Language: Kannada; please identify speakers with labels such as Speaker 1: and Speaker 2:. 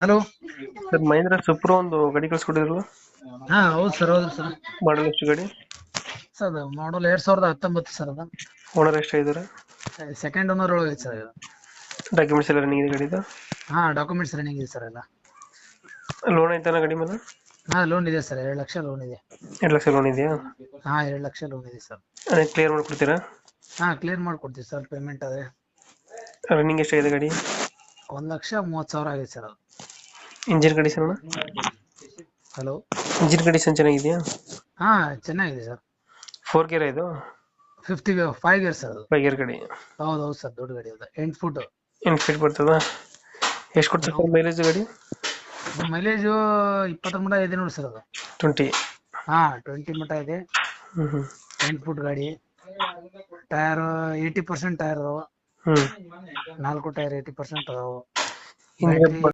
Speaker 1: ಹಲೋ.
Speaker 2: ಸರ್ ಮಹೇಂದ್ರ ಸುಪ್ರೋ ಒಂದು ಗಾಡಿ ಕಳ್ಸ್ಕೊಟ್ಟಿದ್ರಲ್ಲ,
Speaker 1: ಹಾ ಹೌದು ಸರ್, ಹೌದು ಸರ್.
Speaker 2: ಮಾಡಲ್ ಎಷ್ಟು ಗಾಡಿ?
Speaker 1: ಸರ್ ಅದು ಮಾಡಲ್ 2019 ಸರ್. ಅದು
Speaker 2: ಓನರ್ ಎಷ್ಟಾಗಿದ್ದಾರೆ?
Speaker 1: ಸೆಕೆಂಡ್ ಓನರ್ ಒಳಗೆ ಸರ್ ಇದು.
Speaker 2: ಡಾಕ್ಯುಮೆಂಟ್ಸ್ ಎಲ್ಲ ರನ್ನಿಂಗ್ ಇದೆ ಗಾಡಿದು?
Speaker 1: ಹಾ, ಡಾಕ್ಯುಮೆಂಟ್ಸ್ ರನ್ನಿಂಗ್ ಇದೆ ಸರ್ ಎಲ್ಲ.
Speaker 2: ಲೋನ್ ಐತಾನ ಗಾಡಿ ಮೇಲೆ?
Speaker 1: ಹಾ, ಲೋನ್ ಇದೆ ಸರ್, 2 ಲಕ್ಷ ಲೋನ್ ಇದೆ.
Speaker 2: 2 ಲಕ್ಷ ಲೋನ್ ಇದೆಯಾ?
Speaker 1: ಹಾ, 2 ಲಕ್ಷ ಲೋನ್ ಇದೆ ಸರ್.
Speaker 2: ಅದೇ ಕ್ಲಿಯರ್ ಮಾಡ್ಕೊಡ್ತೀರಾ?
Speaker 1: ಹಾ, ಕ್ಲಿಯರ್ ಮಾಡ್ಕೊಡ್ತೀವಿ ಸರ್, ಪೇಮೆಂಟ್ ಅದೇ.
Speaker 2: ರನ್ನಿಂಗ್ ಎಷ್ಟಾಗಿದೆ ಗಾಡಿ?
Speaker 1: 1,30,000 ಆಗಿದೆ ಸರ್ ಅದು.
Speaker 2: Engine condition?
Speaker 1: Hello.
Speaker 2: Engine condition ಚೆನ್ನಾಗಿದೆಯಾ?
Speaker 1: ಹಾ, ಚೆನ್ನಾಗಿದೆ ಸರ್.
Speaker 2: 4 ಗೇರ್ ಇದು?
Speaker 1: 5 ಇಯರ್ಸ್ ಸರ್ ಅದು.
Speaker 2: 5 ಗೇರ್ ಗಾಡಿ?
Speaker 1: ಹೌದು ಹೌದು ಸರ್, ದೊಡ್ಡ ಗಾಡಿ ಅದು, 8 ಫುಟ್.
Speaker 2: 8 ಫೀಟ್ ಬರ್ತದ? ಎಷ್ಟು ಕೊಡ್ತದೆ ಸರ್ ಮೈಲೇಜ್ ಗಾಡಿ?
Speaker 1: ಮೈಲೇಜು 20 ಮಟ ಇದೆ ನೋಡಿ ಸರ್ ಅದು.
Speaker 2: 20?
Speaker 1: ಹಾ, 20 ಮಟ ಇದೆ.
Speaker 2: ಹ್ಞೂ
Speaker 1: 8 ಫುಟ್ ಗಾಡಿ. ಟೈರ್ 80% ಟೈರ್ ಅದಾವ.
Speaker 2: ಹ್ಞೂ
Speaker 1: 4 ಟೈರ್ 80% ಅದಾವ.
Speaker 2: ಹಿಂದ್ಗಡೆ
Speaker 1: ಬ್ಯಾಟ್ರಿ